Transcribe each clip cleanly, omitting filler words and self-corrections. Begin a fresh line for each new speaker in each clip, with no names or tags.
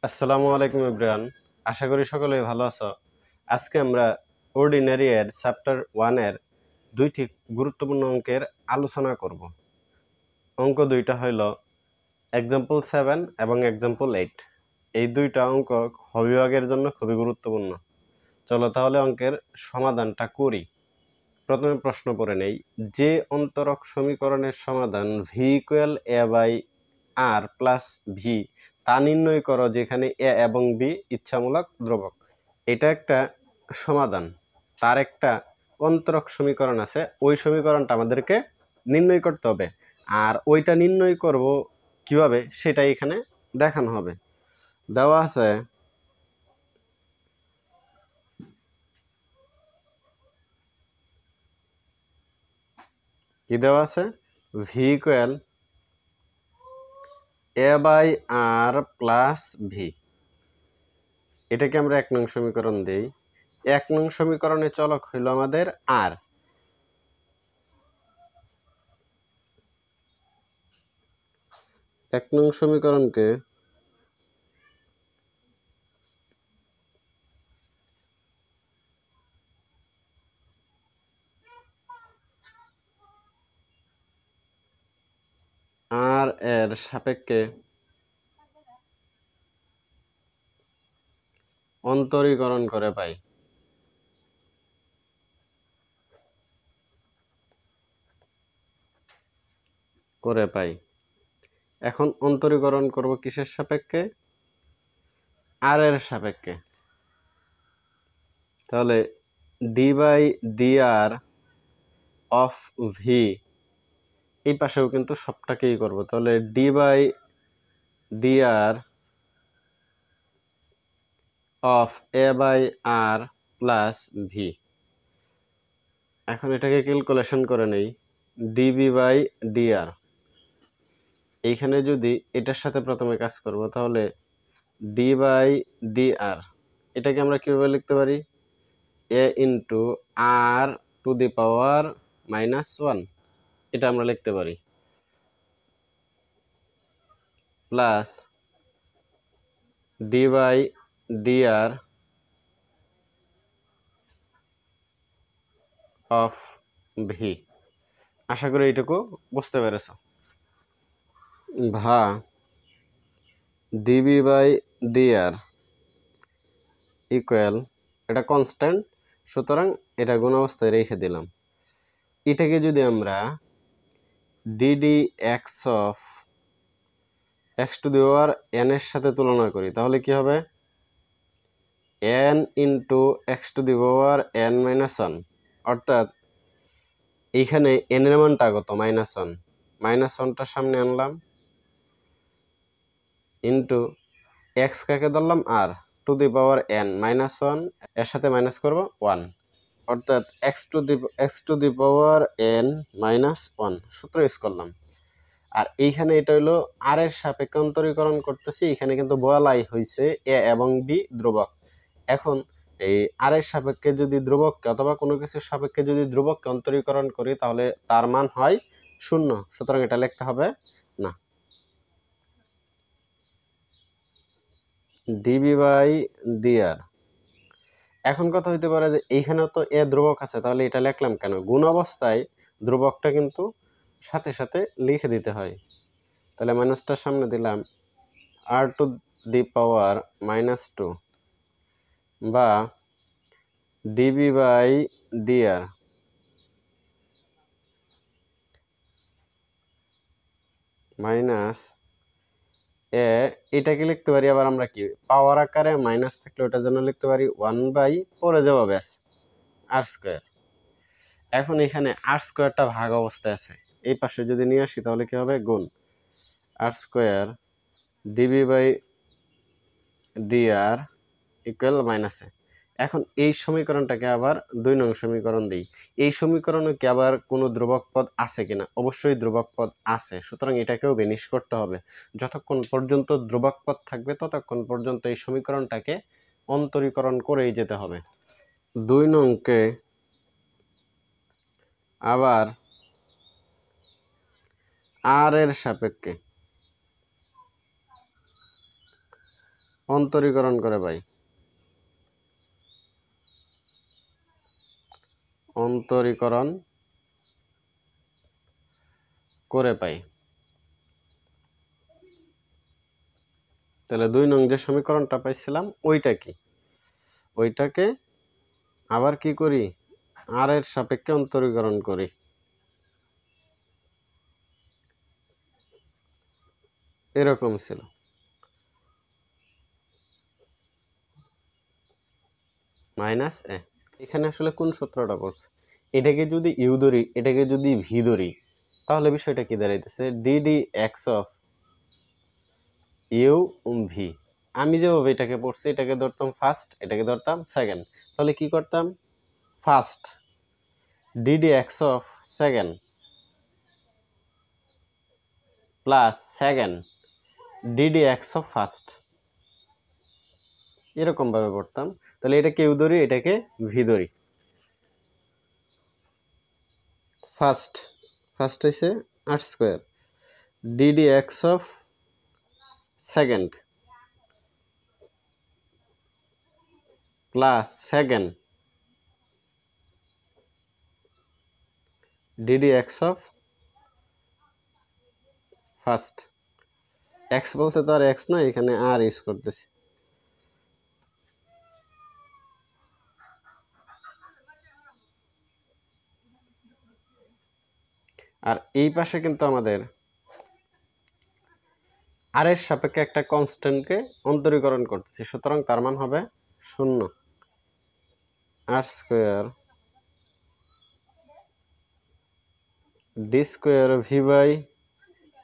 আসসালামু আলাইকুম এভরিওয়ান। আশা করি সকলেই ভালো আছো। আজকে আমরা অর্ডিনারি এর চ্যাপ্টার 1 এর দুইটি গুরুত্বপূর্ণ অঙ্কের আলোচনা করব। অঙ্ক দুইটা হইল এক্সাম্পল 7 এবং এক্সাম্পল 8। এই দুইটা অঙ্ক খ বিভাগের জন্য খুবই গুরুত্বপূর্ণ। চলো তাহলে অঙ্কের সমাধানটা করি। প্রথমে প্রশ্ন পড়ে নেই, যে অন্তরক সমীকরণের সমাধান V equal A by R plus V তা নির্ণয় করো যেখানে এ এবং বি ইচ্ছামূলক ধ্রুবক। এটা একটা সমাধান, তার একটা অন্তরক সমীকরণ আছে, ওই সমীকরণটা আমাদেরকে নির্ণয় করতে হবে। আর ওইটা নির্ণয় করব কিভাবে সেটা এখানে দেখানো হবে। দেওয়া আছে কি দেওয়া আছে, V equal A by R plus V. এটাকে আমরা 1 নং সমীকরণ দেই। 1 নং সমীকরণে চলক হইল আমাদের আর। এক নং সমীকরণকে আর এর সাপেক্ষে অন্তরীকরণ করে পাই। এখন অন্তরীকরণ করব কিসের সাপেক্ষে? আর এর সাপেক্ষে। তাহলে d by d R of V, এই পাশেও কিন্তু সবটাকেই করব। তাহলে d by d R of A by R plus V. এখন এটাকে ক্যালকুলেশন করে নেই, ডিবি বাই ডি আর। এইখানে যদি এটার সাথে প্রথমে কাজ করব, তাহলে ডি বাই ডি আর, এটাকে আমরা কিভাবে লিখতে পারি? এ ইন্টু আর টু দি পাওয়ার -1, এটা আমরা লিখতে পারি, plus d by d R of v. আশা করি এইটুকু বুঝতে পেরেছ। ভা d b by d r equal, এটা কনস্ট্যান্ট, সুতরাং এটা গুণ অবস্থায় রেখে দিলাম। এটাকে যদি আমরা d d x of x to the power n এর সাথে তুলনা করি, তাহলে কি হবে? N into x to the power n -1, অর্থাৎ এইখানে এন এর মানটা কত? -1, -1টার সামনে আনলাম, ইন্টু এক্স কাকে ধরলাম? আর টু দি পাওয়ার এন -1, এর সাথে মাইনাস করব 1, অর্থাৎ x to the power n -1 সূত্র ইউজ করলাম। আর এইখানে এটা হলো আর এর সাপেক্ষে অন্তরীকরণ করতেছি। এখানে কিন্তু বলাই হয়েছে এ এবং বি ধ্রুবক। এখন এই আর এর সাপেক্ষে যদি ধ্রুবককে অথবা কোনো কিছুর সাপেক্ষে যদি ধ্রুবককে অন্তরীকরণ করি, তাহলে তার মান হয় 0, সুতরাং এটা লিখতে হবে না। ডিবি বাই ডি আর। এখন কথা হইতে পারে যে এইখানেও তো এ ধ্রুবক আছে, তাহলে এটা লিখলাম কেন? গুণ অবস্থায় ধ্রুবকটা কিন্তু সাথে সাথে লিখে দিতে হয়। তাহলে মাইনাসটার সামনে দিলাম আর টু দি পাওয়ার -2 বা d b by d r minus a, এটাকে লিখতে পারি আবার আমরা কি পাওয়ার আকারে, মাইনাস থাকলে ওটার জন্য লিখতে পারি 1 বাই, পরে যাবো ব্যাস আর স্কোয়ার। এখন এখানে আর স্কোয়ারটা ভাগ অবস্থায় আছে, এই পাশে যদি নিয়ে আসি তাহলে কি হবে? গুণ আর square d b by d r equal -এ। এখন এই সমীকরণটাকে আবার 2 নং সমীকরণ দিই। এই সমীকরণে কি আবার কোনো ধ্রুবক পদ আছে কিনা? অবশ্যই ধ্রুবক পদ আছে, সুতরাং এটাকেও বেনিশ করতে হবে। যতক্ষণ পর্যন্ত ধ্রুবক পদ থাকবে ততক্ষণ পর্যন্ত এই সমীকরণটাকে অন্তরীকরণ করেই যেতে হবে। 2 নংকে আবার আর এর সাপেক্ষে অন্তরীকরণ করে পাই, অন্তরীকরণ করে পাই। তাহলে 2 নং যে সমীকরণটা পাইছিলাম ওইটা কি, ওইটাকে আবার কি করি, আর এর সাপেক্ষে অন্তরীকরণ করি। এরকম ছিল। মাইনাস এ, এখানে আসলে কোন সূত্রটা পড়ছে, এটাকে যদি ইউ ধরি, এটাকে যদি ভি ধরি, তাহলে বিষয়টা কি দাঁড়াইতেছে, d d x of u v. আমি যেভাবে এটাকে পড়ছি, এটাকে ধরতাম ফার্স্ট, এটাকে ধরতাম সেকেন্ড, তাহলে কি করতাম, first DD x of second plus second d d x of first, এরকম ভাবে পড়তাম। তাহলে এটাকে ইউ ধরি, এটাকে ভি ধরি। ফার্স্ট হয়েছে আর square d d x of second plus second d d x of first. X বলতে তো আর এক্স না, এখানে আর ইউজ করতেছি। আর এই পাশে কিন্তু আমাদের আর এর সাপেক্ষে একটা কনস্ট্যান্টকে অন্তরীকরণ করতেছি, সুতরাং তার মান হবে 0। R square d square v by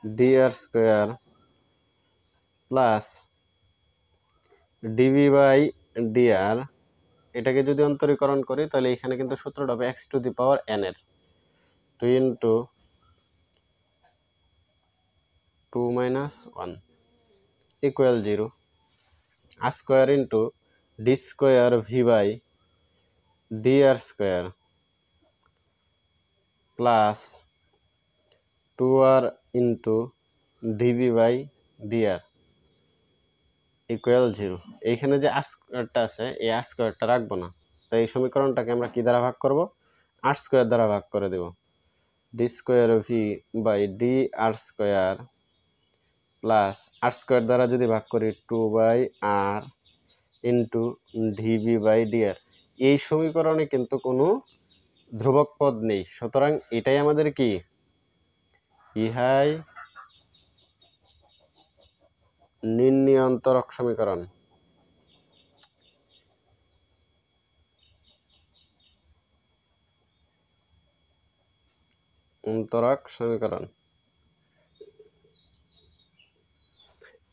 d r square plus d v by d r, এটাকে যদি অন্তরীকরণ করি তাহলে এখানে কিন্তু সূত্রটা হবে x to the power n এর 2 into 2 minus 1 equal 0। R square into d square v by d r square plus 2r into d v by d r equal 0। এইখানে যে আর স্কোয়ারটা আছে, এই আর স্কোয়ারটা রাখবো না, তাই এই সমীকরণটাকে আমরা কি দ্বারা ভাগ করব, আর স্কোয়ার দ্বারা ভাগ করে দেব। D square v by d r square plus r square দ্বারা যদি ভাগ করি 2 by r into d v by d r. এই সমীকরণে কিন্তু কোনো ধ্রুবক পদ নেই, সুতরাং এটাই আমাদের কি, ইহাই নির্ণয় অন্তরক সমীকরণ। অন্তরক সমীকরণ।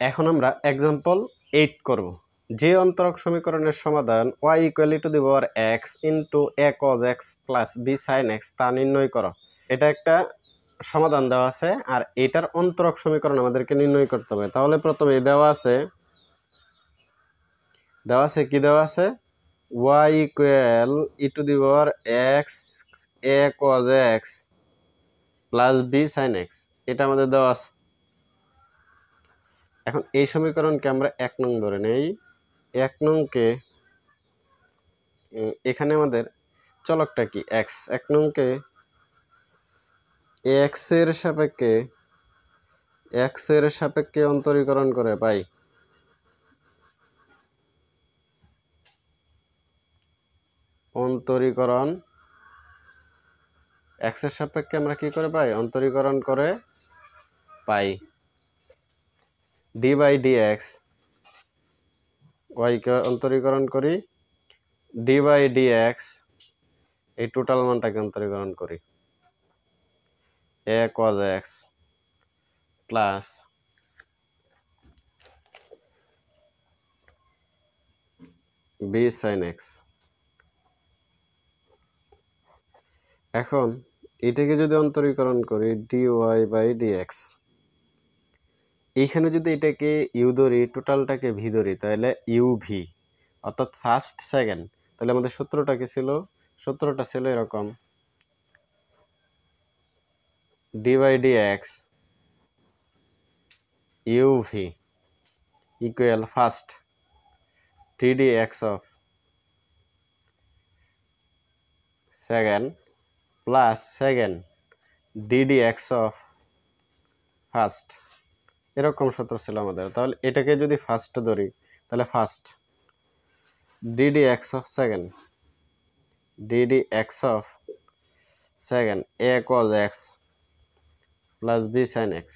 এখন আমরা এক্সাম্পল 8 করব। যে অন্তরক সমীকরণের সমাধান y equal to the power x into a cos x plus b sin x তা নির্ণয় করো। এটা একটা সমাধান দেওয়া আছে, আর এটার অন্তরক সমীকরণ আমাদেরকে নির্ণয় করতে হবে। তাহলে প্রথমে দেওয়া আছে কি দেওয়া আছে, y equal E to the power x a cos x plus b sin x, এটা আমাদের দেওয়া আছে। এখন এই সমীকরণকে আমরা 1 নং ধরে নেই। 1 নংকে এখানে আমাদের চলকটা কি x, 1 নংকে x এর সাপেক্ষে অন্তরীকরণ করে পাই। অন্তরীকরণ x এর সাপেক্ষে আমরা কি করে পাই, অন্তরীকরণ করে পাই। d বাই dx y কে অন্তরীকরণ করি, d বাই dx এই টোটাল মানটাকে অন্তরীকরণ করি, a cos x plus b sin x। এখন এটাকে যদি অন্তরীকরণ করি dy বাই dx, এইখানে যদি এটাকে ইউ ধরি, টোটালটাকে ভি ধরি, তাহলে ইউ ভি অর্থাৎ ফার্স্ট সেকেন্ড। তাহলে আমাদের সূত্রটা কি ছিল, সূত্রটা ছিল এরকম, d by dx U V equal first ddx of second plus second ddx of first, এরকম সূত্র ছিল আমাদের। তাহলে এটাকে যদি ফার্স্ট ধরি তাহলে first ddx of second a cos x plus b sin x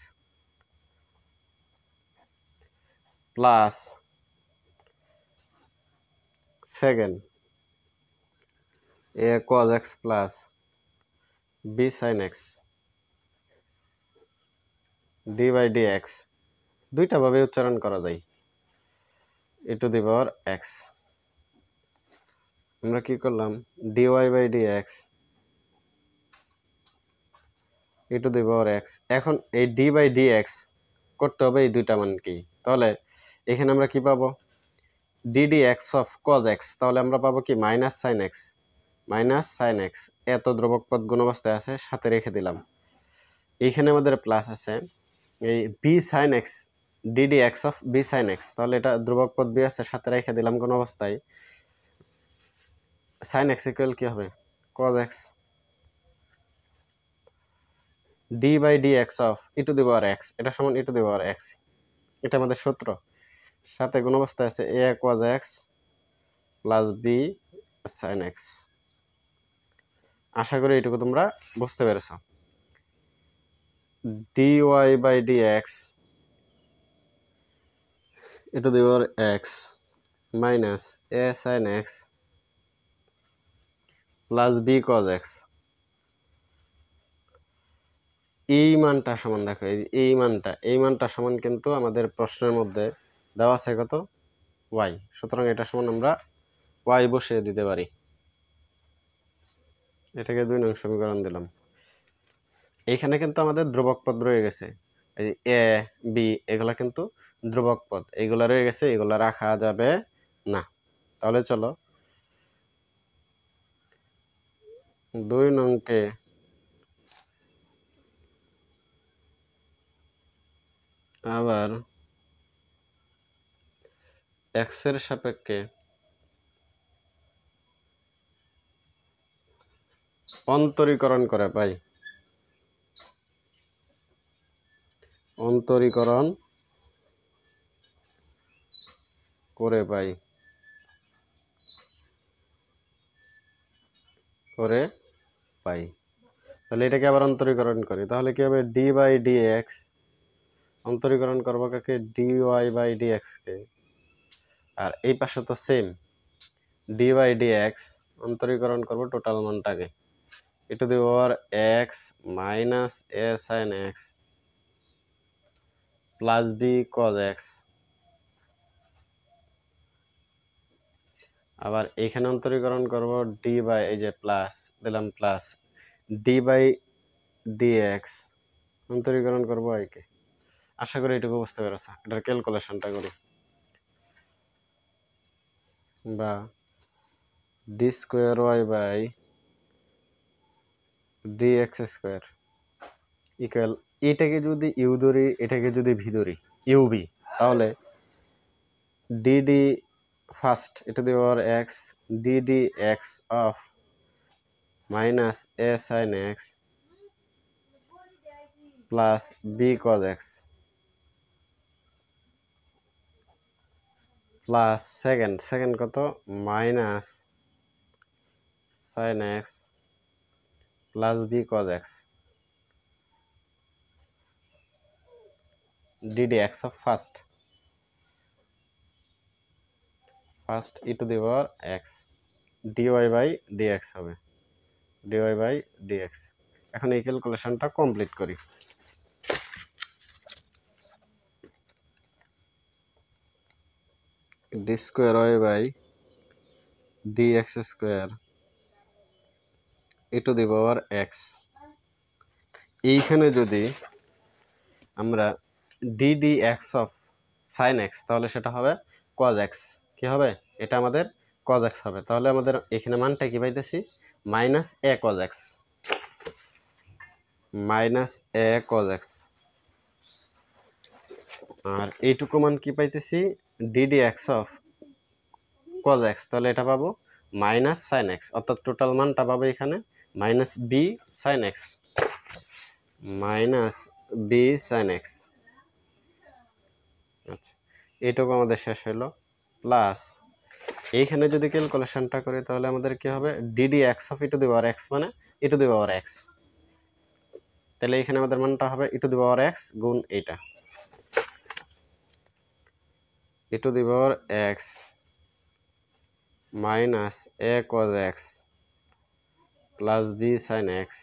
plus second a cos x plus b sin x d by dx, দুইটা ভাবে উচ্চারণ করা যায়, e to the power x। আমরা কি করলাম dy by dx e to the power x। এখন এই d by dx করতে হবে এই দুইটা মান কি, তাহলে এখানে আমরা কি পাবো ddx of cos x, তাহলে আমরা পাবো কি মাইনাস sin x, এত ধ্রুবক পদ গুণ অবস্থায় আছে সাথে রেখে দিলাম। এইখানে আমাদের প্লাস আছে এই b sin x ddx of b sin x, তাহলে এটা ধ্রুবক পদ b আছে সাথে রেখে দিলাম কোন অবস্থায়, sin x ইকুয়াল কি হবে cos x d by dx of e to the power x, এটা সমান e to the power x, এটা আমাদের সূত্র। সাথে কোন অবস্থায় আছে a cos x plus b sin x। আশা করি এটুকু তোমরা বুঝতে পেরেছ। dy by dx e to the power x minus a sin x plus b cos x, এই মানটা সমান দেখো এই মানটা সমান কিন্তু আমাদের প্রশ্নের মধ্যে দেওয়া আছে কত y, সুতরাং এটা সমান আমরা y বসিয়ে দিতে পারি। এটাকে 2 নং সমীকরণ দিলাম। এইখানে কিন্তু আমাদের ধ্রুবক পদ রয়ে গেছে, এই a b এগুলা কিন্তু ধ্রুবক পদ, এগুলা রয়ে গেছে, এগুলা রাখা যাবে না। তাহলে চলো 2 নংকে আবার x এর সাপেক্ষে অন্তরীকরণ করে পাই, অন্তরীকরণ করে পাই, তাহলে এটাকে আবার অন্তরীকরণ করি, তাহলে কি হবে d by dx, অন্তরীকরণ করব কাকে dy by dx কে, আর এই পাশে তো সেম d by dx অন্তরীকরণ করব টোটাল মানটাকে e to the power x minus a sin x plus b cos x, আবার এখানে অন্তরীকরণ করব d by এই যে প্লাস দিলাম প্লাস d by dx অন্তরীকরণ করব y কে। আশা করি এটুকু বুঝতে পেরেছ। এটার ক্যালকুলেশনটা করি, বা d square y by dx square equal, এটাকে যদি ইউ ধরি এটাকে যদি ভি ধরি ইউ ভি, তাহলে dd first e to the power x ddx of minus a sin x plus b cos x plus second কত minus sin x plus b cos x ddx of first e to the power x dy by dx হবে dy by dx। এখন এই ক্যালকুলেশনটা complete করি। d square y by dx square e to the power x, এইখানে যদি আমরা ddx of sin x, তাহলে সেটা হবে cos x, কি হবে এটা আমাদের cos x হবে, তাহলে আমাদের এখানে মানটা কি পাইতেছি মাইনাস a cos x, আর এইটুকু মান কি পাইতেছি ddx of cos x, তাহলে এটা পাবো মাইনাস সাইন এক্স, অর্থাৎ টোটাল মানটা পাবো এখানে minus B sign x, minus B sign x. আচ্ছা, এইটুকু আমাদের শেষ হলো। প্লাস এইখানে যদি ক্যালকুলেশনটা করি তাহলে আমাদের কি হবে, DD x of E to the power x মানে ই টু দি পাওয়ার এক্স, তাহলে এখানে আমাদের মানটা হবে ই টু দি পাওয়ার এক্স গুণ এইটা, e to the power x minus a cos x plus B sign x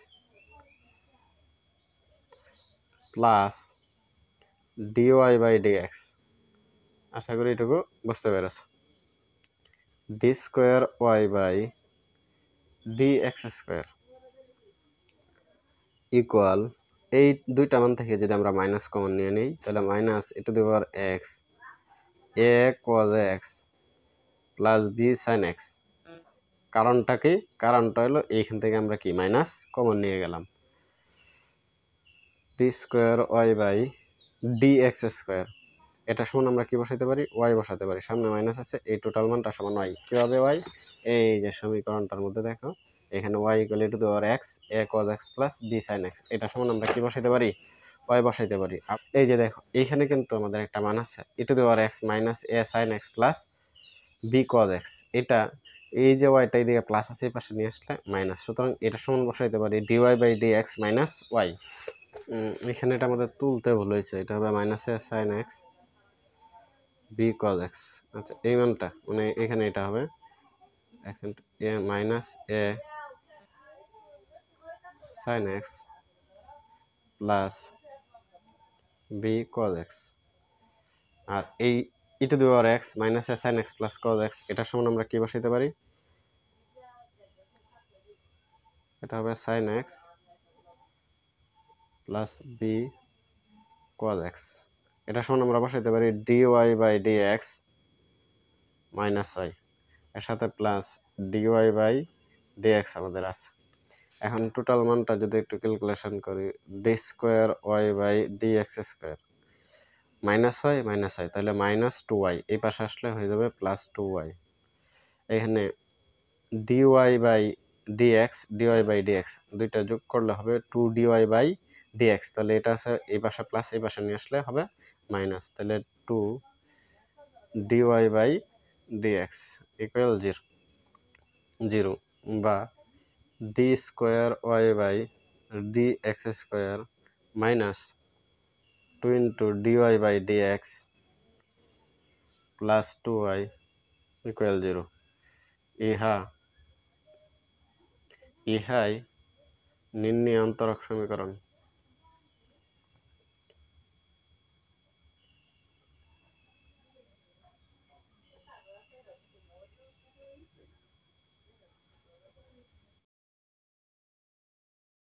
plus d y by d x. আশা করি এটুকু বুঝতে পেরেছ। D square y by d x square equal, এই দুইটা মান থেকে যদি আমরা মাইনাস কমন নিয়ে নিই তাহলে minus E to the power x A cos x plus B sign x. কারণটা কি, কারণটা হলো এইখান থেকে আমরা কি মাইনাস কমন নিয়ে গেলাম। D square y by d x square, এটা সমান আমরা কি বসাতে পারি, ওয়াই বসাতে পারি, সামনে মাইনাস আছে, এই টোটাল মানটা সমান ওয়াই। কীভাবে ওয়াই, এই যে সমীকরণটার মধ্যে দেখো এখানে y equal to the power x A cos x plus B sign x, এটা সমান আমরা কি বসাইতে পারি, ওয়াই বসাইতে পারি। এই যে দেখো এইখানে কিন্তু আমাদের একটা মান আছে e to the power x minus a sin x plus b cos x, এটা এই যে ওয়াইটা এইদিকে প্লাস আছে এই পাশে নিয়ে আসলে মাইনাস, সুতরাং এটা সমান বসাইতে পারি d y by d x minus y. এখানে এটা আমাদের তুলতে ভুল হয়েছে, এটা হবে minus a sin x b cos x. আচ্ছা, এই মানটা মানে এখানে এটা হবে x into a minus a sin x plus b cos x, আর এই e to the power x minus a sin x plus cos x, এটা সমান আমরা কি বসাইতে পারি, এটা হবে sin x plus b cos x, এটা সমান আমরা বসাইতে পারি d y by d x minus y, এর সাথে plus d y by d x আমাদের আছে। এখন টোটাল মানটা যদি একটু ক্যালকুলেশন করি, d square y by d x square minus y, তাহলে মাইনাস টু ওয়াই, এই পাশে আসলে হয়ে যাবে প্লাস টু ওয়াই। এখানে d y by d x, d y by d x দুইটা যোগ করলে হবে টু ডিওয়াই বাই ডিএক্স, তাহলে এটা আছে এই পাশে প্লাস এই পাশে নিয়ে আসলে হবে মাইনাস, তাহলে two d y by d x equal zero, বা d square y by d x square minus two into d y by d x plus two y equal zero. ইহাই নির্ণয় অন্তরক সমীকরণ।